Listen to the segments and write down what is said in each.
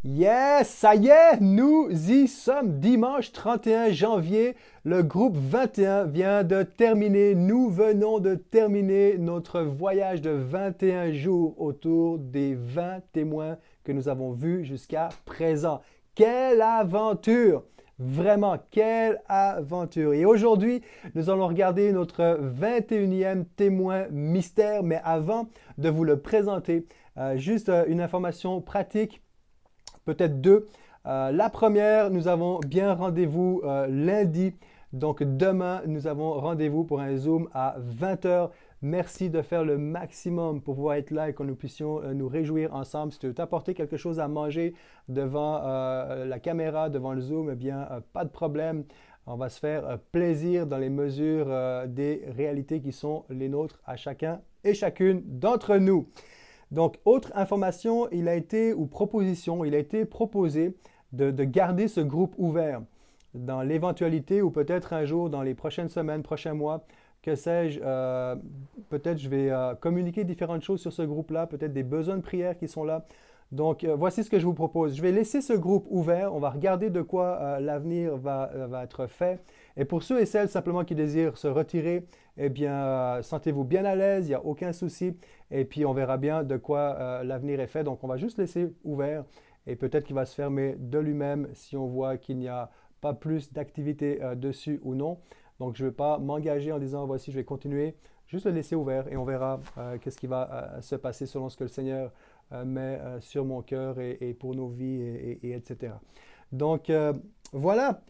Yes, ça y est, nous y sommes. Dimanche 31 janvier, le groupe 21 vient de terminer. Nous venons de terminer notre voyage de 21 jours autour des 20 témoins que nous avons vus jusqu'à présent. Quelle aventure! Vraiment, quelle aventure! Et aujourd'hui, nous allons regarder notre 21e témoin mystère. Mais avant de vous le présenter, juste une information pratique. Peut-être deux. La première, nous avons bien rendez-vous lundi. Donc demain, nous avons rendez-vous pour un Zoom à 20 heures. Merci de faire le maximum pour pouvoir être là et que nous puissions nous réjouir ensemble. Si tu veux t'apporter quelque chose à manger devant la caméra, devant le Zoom, eh bien, pas de problème. On va se faire plaisir dans les mesures des réalités qui sont les nôtres à chacun et chacune d'entre nous. Donc, autre information, il a été proposé de garder ce groupe ouvert dans l'éventualité ou peut-être un jour dans les prochaines semaines, prochains mois, que sais-je, peut-être je vais communiquer différentes choses sur ce groupe-là, peut-être des besoins de prière qui sont là. Donc, voici ce que je vous propose. Je vais laisser ce groupe ouvert. On va regarder de quoi l'avenir va être fait. Et pour ceux et celles simplement qui désirent se retirer, eh bien, sentez-vous bien à l'aise, il n'y a aucun souci. Et puis, on verra bien de quoi l'avenir est fait. Donc, on va juste laisser ouvert et peut-être qu'il va se fermer de lui-même si on voit qu'il n'y a pas plus d'activité dessus ou non. Donc, je ne vais pas m'engager en disant, voici, je vais continuer. Juste le laisser ouvert et on verra qu'est-ce qui va se passer selon ce que le Seigneur met sur mon cœur et pour nos vies, etc. Donc, voilà.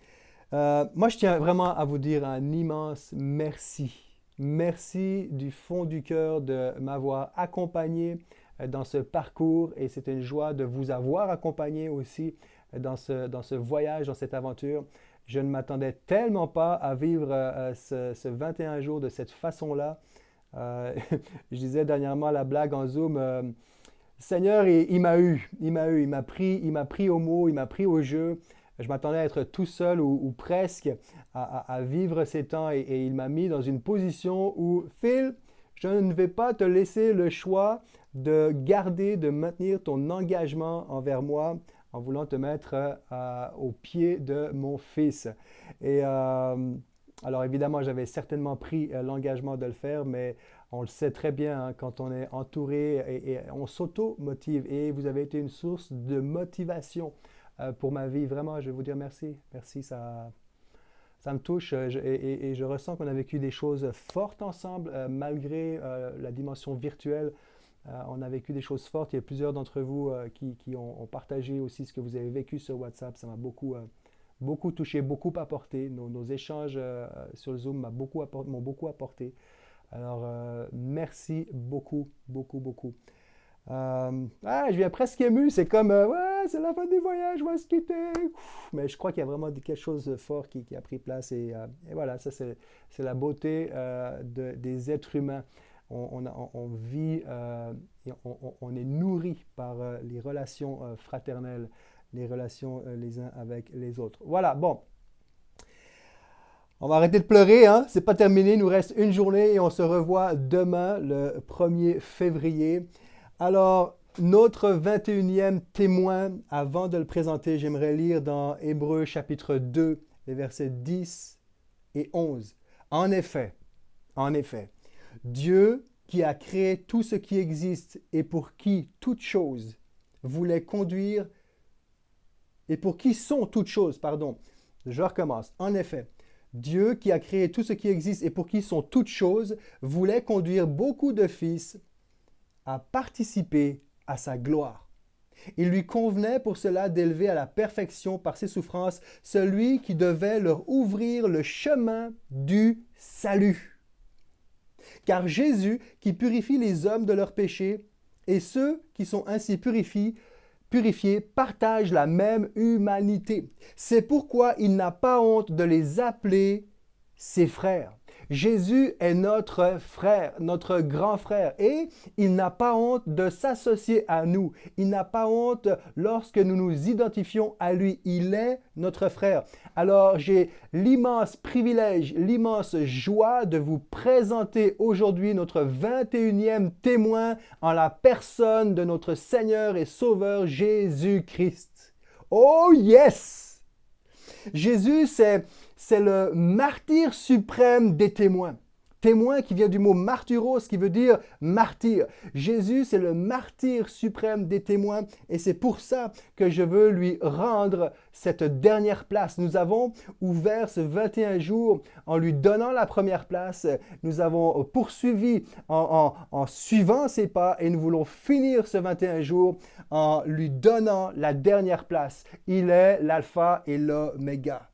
Moi, je tiens vraiment à vous dire un immense merci. Merci du fond du cœur de m'avoir accompagné dans ce parcours et c'est une joie de vous avoir accompagné aussi dans ce voyage, dans cette aventure. Je ne m'attendais tellement pas à vivre ce 21 jours de cette façon-là. Je disais dernièrement la blague en Zoom, Seigneur, il m'a eu, il m'a pris au mot, il m'a pris au jeu. Je m'attendais à être tout seul ou presque à vivre ces temps et il m'a mis dans une position où, Phil, je ne vais pas te laisser le choix de garder, de maintenir ton engagement envers moi en voulant te mettre au pied de mon fils. Et alors évidemment, j'avais certainement pris l'engagement de le faire, mais on le sait très bien hein, quand on est entouré et on s'auto-motive. Et vous avez été une source de motivation pour ma vie. Vraiment, je vais vous dire merci. Merci, ça me touche et je ressens qu'on a vécu des choses fortes ensemble malgré la dimension virtuelle. On a vécu des choses fortes. Il y a plusieurs d'entre vous qui ont partagé aussi ce que vous avez vécu sur WhatsApp. Ça m'a beaucoup touché, beaucoup apporté. Nos échanges sur le Zoom m'ont beaucoup apporté. Alors, merci beaucoup, beaucoup, beaucoup. Je viens presque ému. C'est comme, ouais, c'est la fin du voyage, on va se quitter. Mais je crois qu'il y a vraiment quelque chose de fort qui a pris place. Et voilà, ça, c'est la beauté des êtres humains. On vit et on est nourri par les relations fraternelles, les relations les uns avec les autres. Voilà, bon. On va arrêter de pleurer, hein? C'est pas terminé, il nous reste une journée et on se revoit demain, le 1er février. Alors, notre 21e témoin, avant de le présenter, j'aimerais lire dans Hébreux chapitre 2, les versets 10 et 11. En effet, Dieu qui a créé tout ce qui existe et pour qui toutes choses voulait conduire, et pour qui sont toutes choses, pardon. Je recommence. En effet, Dieu qui a créé tout ce qui existe et pour qui sont toutes choses, voulait conduire beaucoup de fils à participer à sa gloire. Il lui convenait pour cela d'élever à la perfection par ses souffrances celui qui devait leur ouvrir le chemin du salut. Car Jésus, qui purifie les hommes de leurs péchés, et ceux qui sont ainsi purifiés, partagent la même humanité. C'est pourquoi il n'a pas honte de les appeler ses frères. Jésus est notre frère, notre grand frère, et il n'a pas honte de s'associer à nous. Il n'a pas honte lorsque nous nous identifions à lui. Il est notre frère. Alors, j'ai l'immense privilège, l'immense joie de vous présenter aujourd'hui notre 21e témoin en la personne de notre Seigneur et Sauveur Jésus-Christ. Oh yes! Jésus, c'est le martyr suprême des témoins. Témoin qui vient du mot martyros, qui veut dire martyr. Jésus, c'est le martyr suprême des témoins et c'est pour ça que je veux lui rendre cette dernière place. Nous avons ouvert ce 21 jours en lui donnant la première place. Nous avons poursuivi en suivant ses pas et nous voulons finir ce 21 jours en lui donnant la dernière place. Il est l'alpha et l'oméga.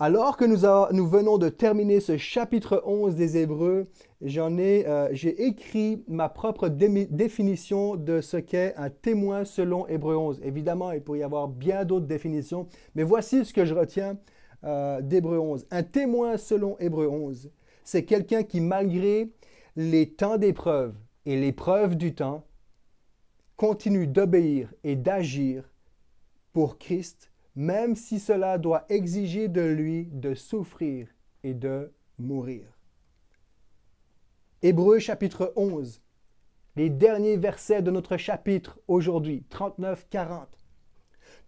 Alors que nous venons de terminer ce chapitre 11 des Hébreux, j'ai écrit ma propre définition de ce qu'est un témoin selon Hébreux 11. Évidemment, il pourrait y avoir bien d'autres définitions, mais voici ce que je retiens d'Hébreux 11. Un témoin selon Hébreux 11, c'est quelqu'un qui, malgré les temps d'épreuve et l'épreuve du temps, continue d'obéir et d'agir pour Christ, même si cela doit exiger de lui de souffrir et de mourir. Hébreux chapitre 11, les derniers versets de notre chapitre aujourd'hui, 39-40.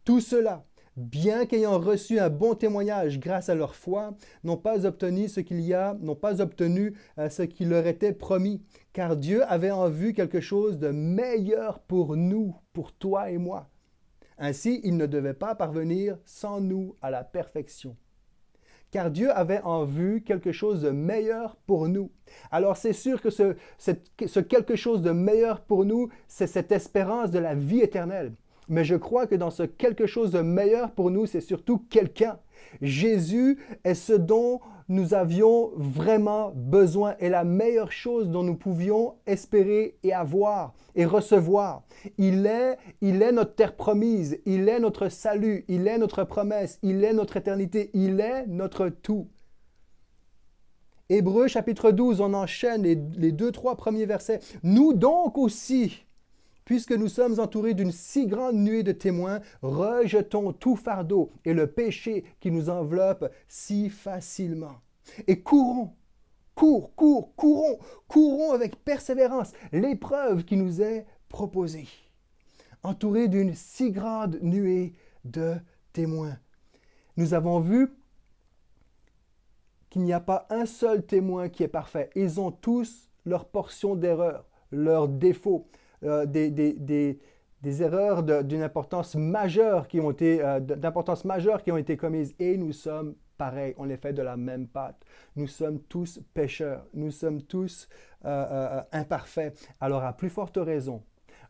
Tout cela, bien qu'ayant reçu un bon témoignage grâce à leur foi, n'ont pas obtenu ce qui leur était promis, car Dieu avait en vue quelque chose de meilleur pour nous, pour toi et moi. Ainsi, il ne devait pas parvenir sans nous à la perfection. Car Dieu avait en vue quelque chose de meilleur pour nous. Alors c'est sûr que ce quelque chose de meilleur pour nous, c'est cette espérance de la vie éternelle. Mais je crois que dans ce quelque chose de meilleur pour nous, c'est surtout quelqu'un. Jésus est ce dont nous avions vraiment besoin et la meilleure chose dont nous pouvions espérer et avoir et recevoir. Il est notre terre promise, il est notre salut, il est notre promesse, il est notre éternité, il est notre tout. Hébreux chapitre 12, on enchaîne les 2-3 premiers versets. Nous donc aussi, puisque nous sommes entourés d'une si grande nuée de témoins, rejetons tout fardeau et le péché qui nous enveloppe si facilement. Et courons avec persévérance l'épreuve qui nous est proposée. Entourés d'une si grande nuée de témoins. Nous avons vu qu'il n'y a pas un seul témoin qui est parfait. Ils ont tous leur portion d'erreur, leurs défauts. Des erreurs d'une importance majeure qui ont été commises et nous sommes pareils, on est fait de la même pâte. Nous sommes tous pécheurs, nous sommes tous imparfaits. Alors à plus forte raison,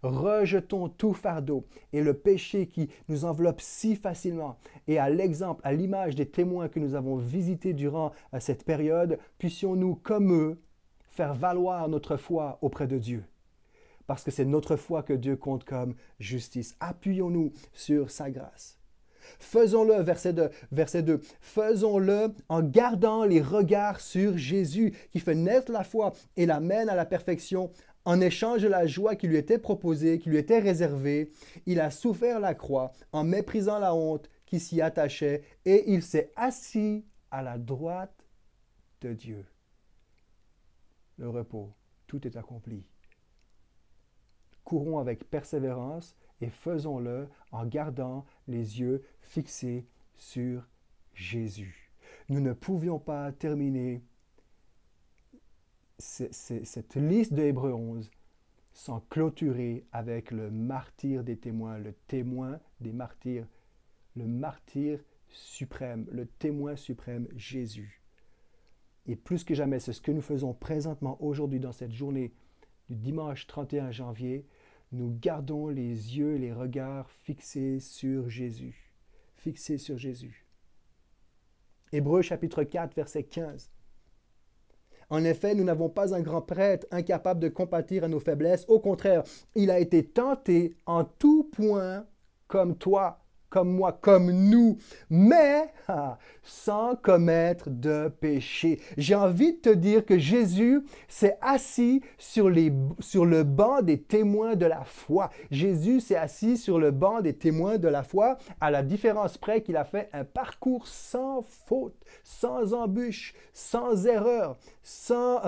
rejetons tout fardeau et le péché qui nous enveloppe si facilement. Et à l'exemple, à l'image des témoins que nous avons visités durant cette période, puissions-nous, comme eux, faire valoir notre foi auprès de Dieu. Parce que c'est notre foi que Dieu compte comme justice. Appuyons-nous sur sa grâce. Faisons-le, verset 2, faisons-le en gardant les regards sur Jésus, qui fait naître la foi et la mène à la perfection. En échange de la joie qui lui était proposée, qui lui était réservée, il a souffert la croix en méprisant la honte qui s'y attachait et il s'est assis à la droite de Dieu. Le repos, tout est accompli. Courons avec persévérance et faisons-le en gardant les yeux fixés sur Jésus. Nous ne pouvions pas terminer cette liste de Hébreux 11 sans clôturer avec le martyr des témoins, le témoin des martyrs, le martyr suprême, le témoin suprême, Jésus. Et plus que jamais, c'est ce que nous faisons présentement aujourd'hui dans cette journée du dimanche 31 janvier, nous gardons les yeux et les regards fixés sur Jésus. Fixés sur Jésus. Hébreux chapitre 4, verset 15. En effet, nous n'avons pas un grand prêtre incapable de compatir à nos faiblesses. Au contraire, il a été tenté en tout point comme toi, comme moi, comme nous, mais sans commettre de péché. J'ai envie de te dire que Jésus s'est assis sur le banc des témoins de la foi. Jésus s'est assis sur le banc des témoins de la foi, à la différence près qu'il a fait un parcours sans faute, sans embûche, sans erreur, sans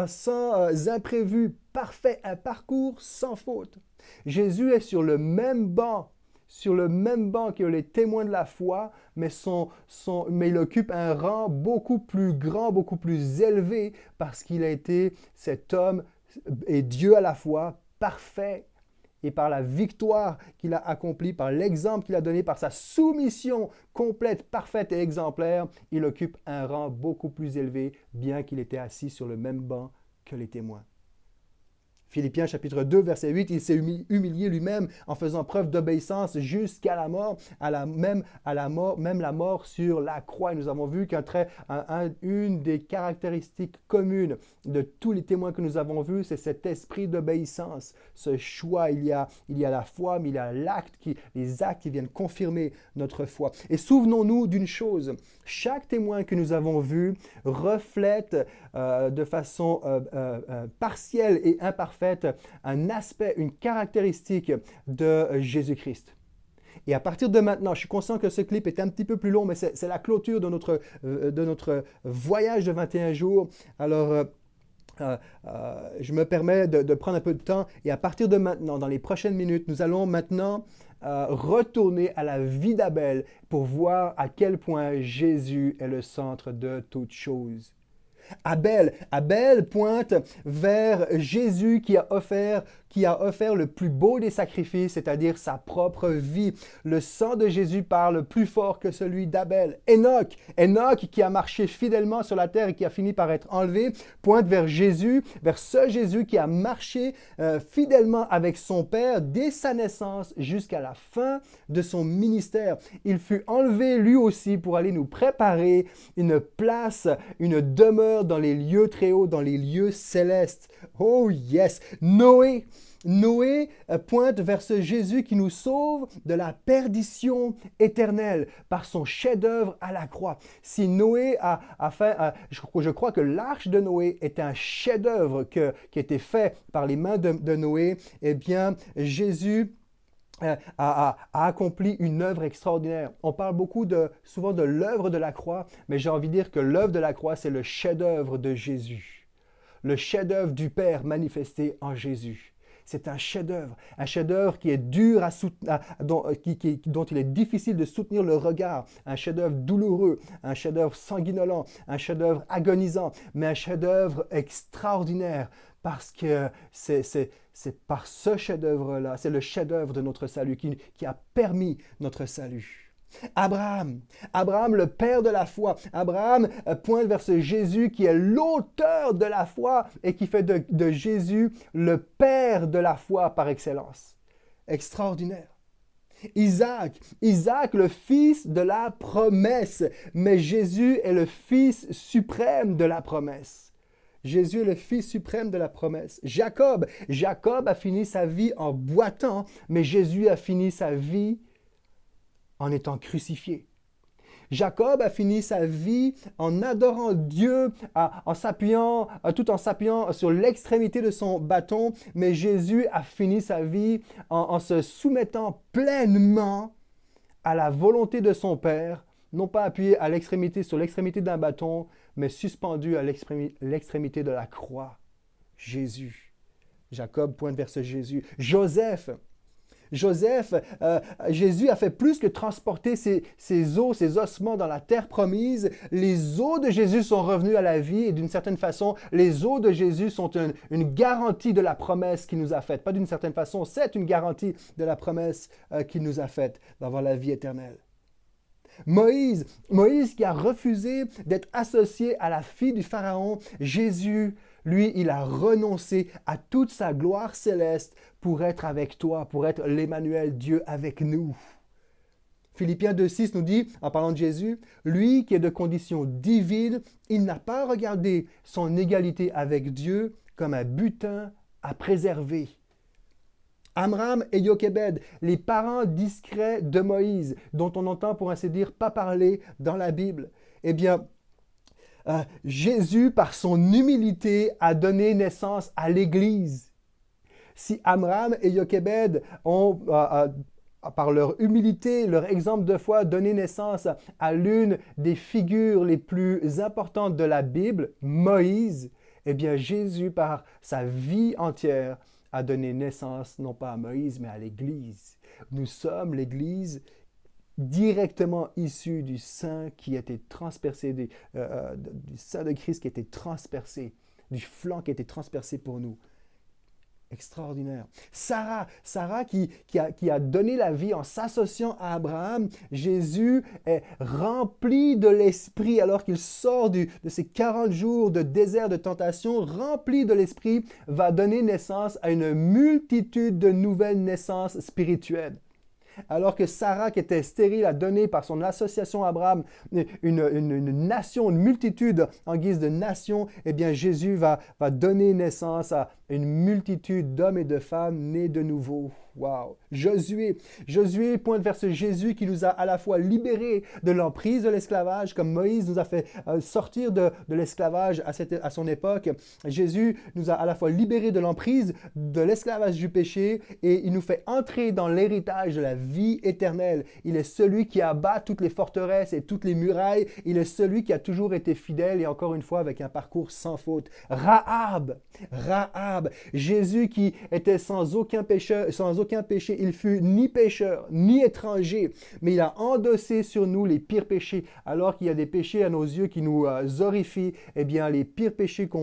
imprévu, parfait, un parcours sans faute. Jésus est sur le même banc que les témoins de la foi, mais il occupe un rang beaucoup plus grand, beaucoup plus élevé, parce qu'il a été cet homme et Dieu à la fois, parfait. Et par la victoire qu'il a accomplie, par l'exemple qu'il a donné, par sa soumission complète, parfaite et exemplaire, il occupe un rang beaucoup plus élevé, bien qu'il était assis sur le même banc que les témoins. Philippiens chapitre 2, verset 8, il s'est humilié lui-même en faisant preuve d'obéissance jusqu'à la mort, même la mort sur la croix. Et nous avons vu qu'une des caractéristiques communes de tous les témoins que nous avons vus, c'est cet esprit d'obéissance, ce choix. Il y a la foi, mais il y a les actes qui viennent confirmer notre foi. Et souvenons-nous d'une chose, chaque témoin que nous avons vu reflète de façon partielle et imparfaite un aspect, une caractéristique de Jésus-Christ. Et à partir de maintenant, je suis conscient que ce clip est un petit peu plus long, mais c'est la clôture de notre voyage de 21 jours. Alors, je me permets de prendre un peu de temps et à partir de maintenant, dans les prochaines minutes, nous allons maintenant retourner à la vie d'Abel pour voir à quel point Jésus est le centre de toutes choses. Abel pointe vers Jésus qui a offert le plus beau des sacrifices, c'est-à-dire sa propre vie. Le sang de Jésus parle plus fort que celui d'Abel. Enoch qui a marché fidèlement sur la terre et qui a fini par être enlevé, pointe vers Jésus, vers ce Jésus qui a marché fidèlement avec son Père dès sa naissance jusqu'à la fin de son ministère. Il fut enlevé lui aussi pour aller nous préparer une place, une demeure dans les lieux très hauts, dans les lieux célestes. Oh yes! Noé pointe vers ce Jésus qui nous sauve de la perdition éternelle par son chef-d'œuvre à la croix. Si Noé a fait, je crois que l'arche de Noé est un chef-d'œuvre qui a été fait par les mains de Noé, eh bien Jésus a accompli une œuvre extraordinaire. On parle souvent de l'œuvre de la croix, mais j'ai envie de dire que l'œuvre de la croix, c'est le chef-d'œuvre de Jésus. Le chef-d'œuvre du Père manifesté en Jésus. C'est un chef-d'œuvre qui est dur dont il est difficile de soutenir le regard, un chef-d'œuvre douloureux, un chef-d'œuvre sanguinolent, un chef-d'œuvre agonisant, mais un chef-d'œuvre extraordinaire parce que c'est par ce chef-d'œuvre-là, c'est le chef-d'œuvre de notre salut qui a permis notre salut. Abraham, le père de la foi. Abraham pointe vers ce Jésus qui est l'auteur de la foi et qui fait de Jésus le père de la foi par excellence. Extraordinaire. Isaac, le fils de la promesse, mais Jésus est le fils suprême de la promesse. Jésus est le fils suprême de la promesse. Jacob a fini sa vie en boitant, mais Jésus a fini sa vie en étant crucifié. Jacob a fini sa vie en adorant Dieu, tout en s'appuyant sur l'extrémité de son bâton, mais Jésus a fini sa vie en se soumettant pleinement à la volonté de son Père, non pas appuyé sur l'extrémité d'un bâton, mais suspendu à l'extrémité de la croix. Jésus. Jacob pointe vers ce Jésus. Joseph, Jésus a fait plus que transporter ses os, ses ossements dans la terre promise. Les os de Jésus sont revenus à la vie et d'une certaine façon, les os de Jésus sont une garantie de la promesse qu'il nous a faite. Pas d'une certaine façon, c'est une garantie de la promesse qu'il nous a faite d'avoir la vie éternelle. Moïse qui a refusé d'être associé à la fille du Pharaon, Jésus, lui, il a renoncé à toute sa gloire céleste pour être avec toi, pour être l'Emmanuel, Dieu avec nous. Philippiens 2,6 nous dit, en parlant de Jésus, lui qui est de condition divine, il n'a pas regardé son égalité avec Dieu comme un butin à préserver. Amram et Jochebed, les parents discrets de Moïse, dont on entend pour ainsi dire pas parler dans la Bible. Eh bien, Jésus, par son humilité, a donné naissance à l'Église. Si Amram et Jochebed ont, par leur humilité, leur exemple de foi, donné naissance à l'une des figures les plus importantes de la Bible, Moïse, eh bien Jésus, par sa vie entière, a donné naissance non pas à Moïse, mais à l'Église. Nous sommes l'Église directement issue du sang qui a été transpercé, du sang de Christ qui a été transpercé, du flanc qui a été transpercé pour nous. Extraordinaire. Sarah qui a donné la vie en s'associant à Abraham. Jésus est rempli de l'Esprit alors qu'il sort de ces 40 jours de désert de tentation, rempli de l'Esprit, va donner naissance à une multitude de nouvelles naissances spirituelles. Alors que Sarah, qui était stérile, a donné par son association à Abraham une nation, une multitude en guise de nation, eh bien Jésus va donner naissance à une multitude d'hommes et de femmes nés de nouveau. Wow! Josué pointe vers ce Jésus qui nous a à la fois libérés de l'emprise de l'esclavage, comme Moïse nous a fait sortir de l'esclavage à son époque. Jésus nous a à la fois libérés de l'emprise de l'esclavage du péché et il nous fait entrer dans l'héritage de la vie éternelle. Il est celui qui abat toutes les forteresses et toutes les murailles. Il est celui qui a toujours été fidèle et encore une fois avec un parcours sans faute. Rahab, Jésus qui était sans aucun péché, il fut ni pécheur, ni étranger, mais il a endossé sur nous les pires péchés. Alors qu'il y a des péchés à nos yeux qui nous horrifient, eh bien les pires péchés que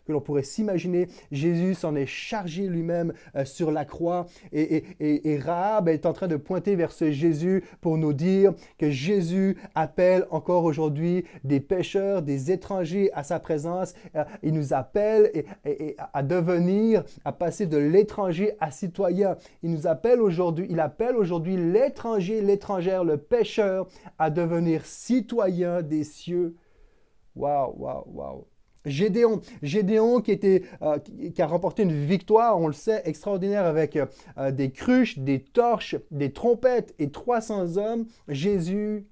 l'on pourrait s'imaginer, Jésus s'en est chargé lui-même sur la croix. Et Rahab est en train de pointer vers ce Jésus pour nous dire que Jésus appelle encore aujourd'hui des pécheurs, des étrangers à sa présence. Il nous appelle à devenir, à passer de l'étranger à citoyen. Il appelle aujourd'hui l'étranger, l'étrangère, le pécheur à devenir citoyen des cieux. Waouh. Gédéon qui a remporté une victoire, on le sait, extraordinaire avec des cruches, des torches, des trompettes et 300 hommes. Jésus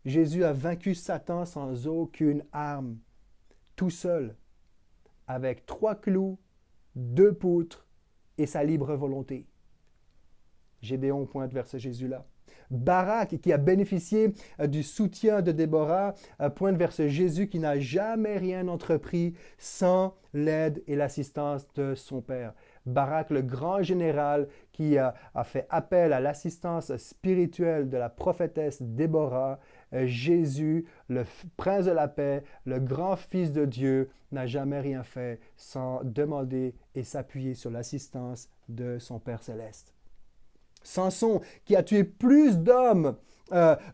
a vaincu Satan sans aucune arme, tout seul, avec 3 clous, 2 poutres et sa libre volonté. Gédéon pointe vers ce Jésus-là. Barak, qui a bénéficié du soutien de Déborah, pointe vers ce Jésus qui n'a jamais rien entrepris sans l'aide et l'assistance de son Père. Barak, le grand général qui a fait appel à l'assistance spirituelle de la prophétesse Déborah. Jésus, le prince de la paix, le grand fils de Dieu, n'a jamais rien fait sans demander et s'appuyer sur l'assistance de son Père céleste. Samson, qui a tué plus d'hommes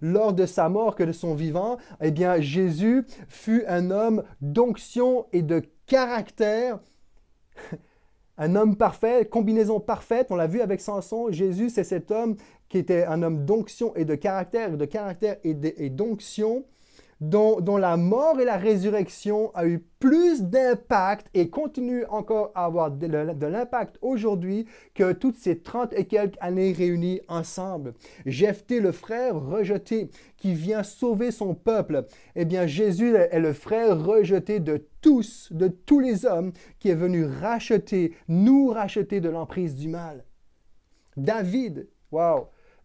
lors de sa mort que de son vivant, eh bien Jésus fut un homme d'onction et de caractère, un homme parfait, combinaison parfaite. On l'a vu avec Samson. Jésus, c'est cet homme qui était un homme d'onction et de caractère et d'onction, dont la mort et la résurrection a eu plus d'impact et continue encore à avoir de l'impact aujourd'hui que toutes ces 30 et quelques années réunies ensemble. Jephthé, le frère rejeté, qui vient sauver son peuple. Eh bien, Jésus est le frère rejeté de tous les hommes, qui est venu nous racheter de l'emprise du mal. David,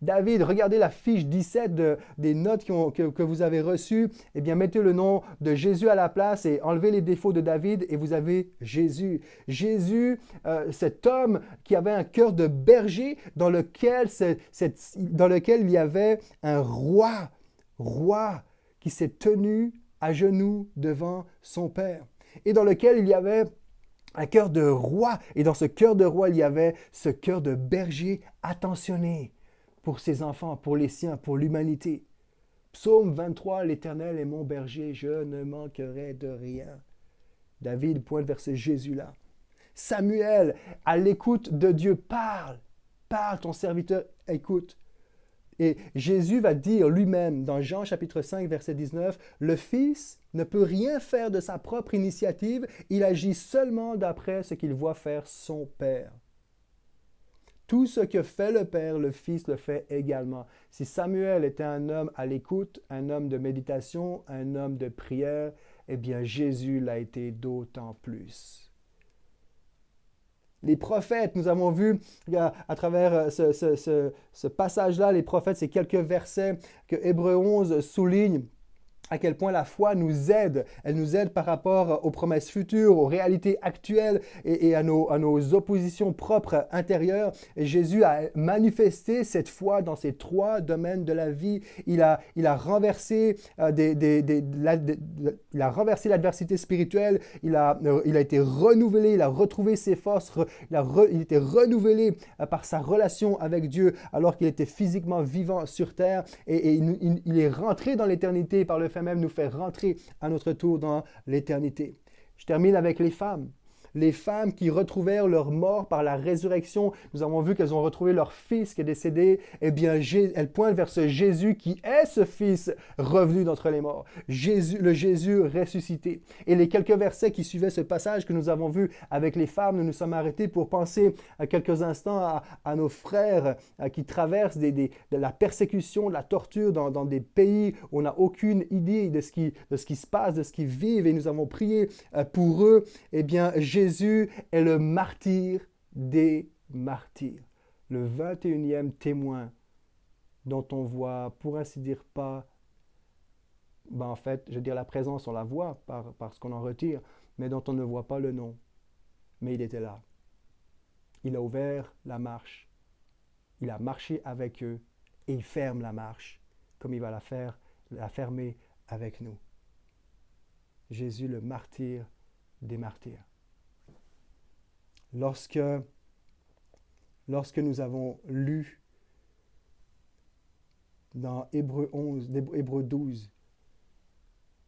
David, regardez la fiche 17 des notes que vous avez reçues. Eh bien, mettez le nom de Jésus à la place et enlevez les défauts de David et vous avez Jésus. Jésus, cet homme qui avait un cœur de berger dans lequel il y avait un roi qui s'est tenu à genoux devant son Père et dans lequel il y avait un cœur de roi. Et dans ce cœur de roi, il y avait ce cœur de berger attentionné pour ses enfants, pour les siens, pour l'humanité. Psaume 23, l'Éternel est mon berger, je ne manquerai de rien. David pointe vers ce Jésus-là. Samuel, à l'écoute de Dieu, parle, ton serviteur écoute. Et Jésus va dire lui-même dans Jean chapitre 5, verset 19, « Le Fils ne peut rien faire de sa propre initiative, il agit seulement d'après ce qu'il voit faire son Père. » Tout ce que fait le Père, le Fils le fait également. Si Samuel était un homme à l'écoute, un homme de méditation, un homme de prière, eh bien Jésus l'a été d'autant plus. Les prophètes, nous avons vu à travers ce passage-là, les prophètes, ces quelques versets que Hébreux 11 souligne, à quel point la foi nous aide. Elle nous aide par rapport aux promesses futures, aux réalités actuelles et à nos oppositions propres intérieures. Et Jésus a manifesté cette foi dans ces trois domaines de la vie. Il a renversé l'adversité spirituelle. Il a été renouvelé. Il a retrouvé ses forces. Il était renouvelé par sa relation avec Dieu alors qu'il était physiquement vivant sur terre. Et il est rentré dans l'éternité par le fait même nous faire rentrer à notre tour dans l'éternité. Je termine avec les femmes. Les femmes qui retrouvèrent leur mort par la résurrection. Nous avons vu qu'elles ont retrouvé leur fils qui est décédé. Eh bien, elles pointent vers ce Jésus qui est ce fils revenu d'entre les morts. Le Jésus ressuscité. Et les quelques versets qui suivaient ce passage que nous avons vu avec les femmes, nous nous sommes arrêtés pour penser à quelques instants à nos frères qui traversent de la persécution, de la torture dans des pays où on n'a aucune idée de ce qui se passe, de ce qu'ils vivent. Et nous avons prié pour eux. Eh bien, Jésus est le martyr des martyrs, le 21e témoin dont on voit, pour ainsi dire, pas, en fait, je veux dire la présence, on la voit par ce qu'on en retire, mais dont on ne voit pas le nom. Mais il était là. Il a ouvert la marche. Il a marché avec eux et il ferme la marche, comme il va la fermer avec nous. Jésus, le martyr des martyrs. Lorsque nous avons lu dans Hébreux 12,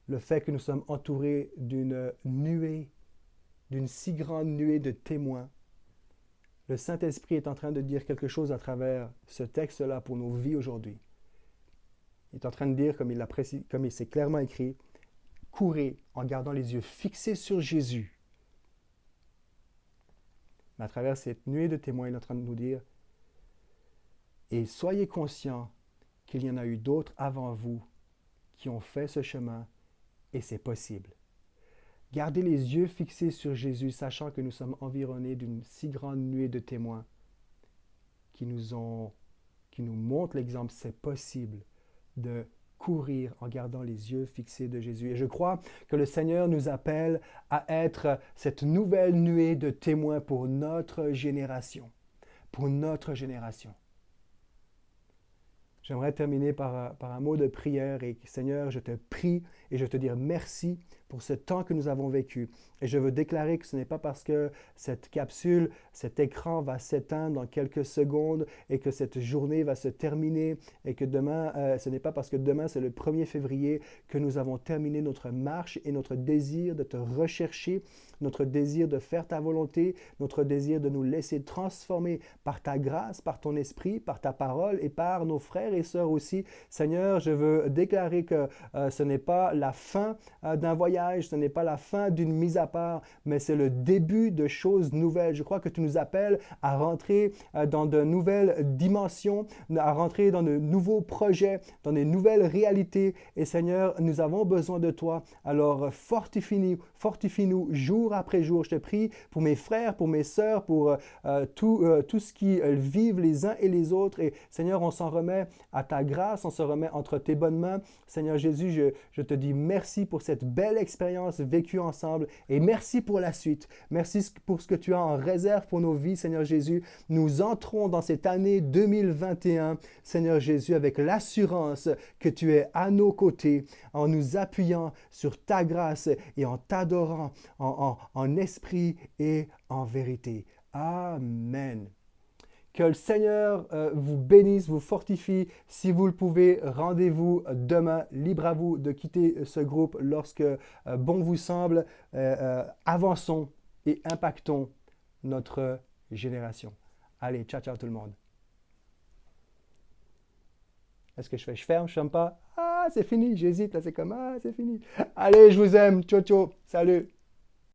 le fait que nous sommes entourés d'une si grande nuée de témoins, le Saint-Esprit est en train de dire quelque chose à travers ce texte-là pour nos vies aujourd'hui. Il est en train de dire, comme il s'est clairement écrit, courez en gardant les yeux fixés sur Jésus. Mais à travers cette nuée de témoins, il est en train de nous dire « Et soyez conscients qu'il y en a eu d'autres avant vous qui ont fait ce chemin et c'est possible. » Gardez les yeux fixés sur Jésus, sachant que nous sommes environnés d'une si grande nuée de témoins qui nous montrent l'exemple, c'est possible de courir en gardant les yeux fixés de Jésus. Et je crois que le Seigneur nous appelle à être cette nouvelle nuée de témoins pour notre génération. Pour notre génération. J'aimerais terminer par un mot de prière et Seigneur, je te prie et je te dis merci pour ce temps que nous avons vécu. Et je veux déclarer que ce n'est pas parce que cette capsule, cet écran va s'éteindre dans quelques secondes et que cette journée va se terminer et que demain, ce n'est pas parce que demain c'est le 1er février que nous avons terminé notre marche et notre désir de te rechercher, notre désir de faire ta volonté, notre désir de nous laisser transformer par ta grâce, par ton esprit, par ta parole et par nos frères et sœurs aussi. Seigneur, je veux déclarer que ce n'est pas la fin d'un voyage, ce n'est pas la fin d'une mise à part, mais c'est le début de choses nouvelles. Je crois que tu nous appelles à rentrer dans de nouvelles dimensions, à rentrer dans de nouveaux projets, dans de nouvelles réalités. Et Seigneur, nous avons besoin de toi. Alors fortifie-nous jour après jour. Je te prie pour mes frères, pour mes sœurs, pour tout ce qui vivent les uns et les autres. Et Seigneur, on s'en remet à ta grâce, on se remet entre tes bonnes mains. Seigneur Jésus, je te dis merci pour cette belle expérience vécue ensemble et merci pour la suite. Merci pour ce que tu as en réserve pour nos vies, Seigneur Jésus. Nous entrons dans cette année 2021, Seigneur Jésus, avec l'assurance que tu es à nos côtés, en nous appuyant sur ta grâce et en t'adorant en esprit et en vérité. Amen. Que le Seigneur vous bénisse, vous fortifie. Si vous le pouvez, rendez-vous demain. Libre à vous de quitter ce groupe lorsque bon vous semble. Avançons et impactons notre génération. Allez, ciao, ciao tout le monde. Est-ce que je ferme, je ferme pas? Ah, c'est fini, j'hésite, là c'est comme, ah, c'est fini. Allez, je vous aime, ciao, ciao, salut.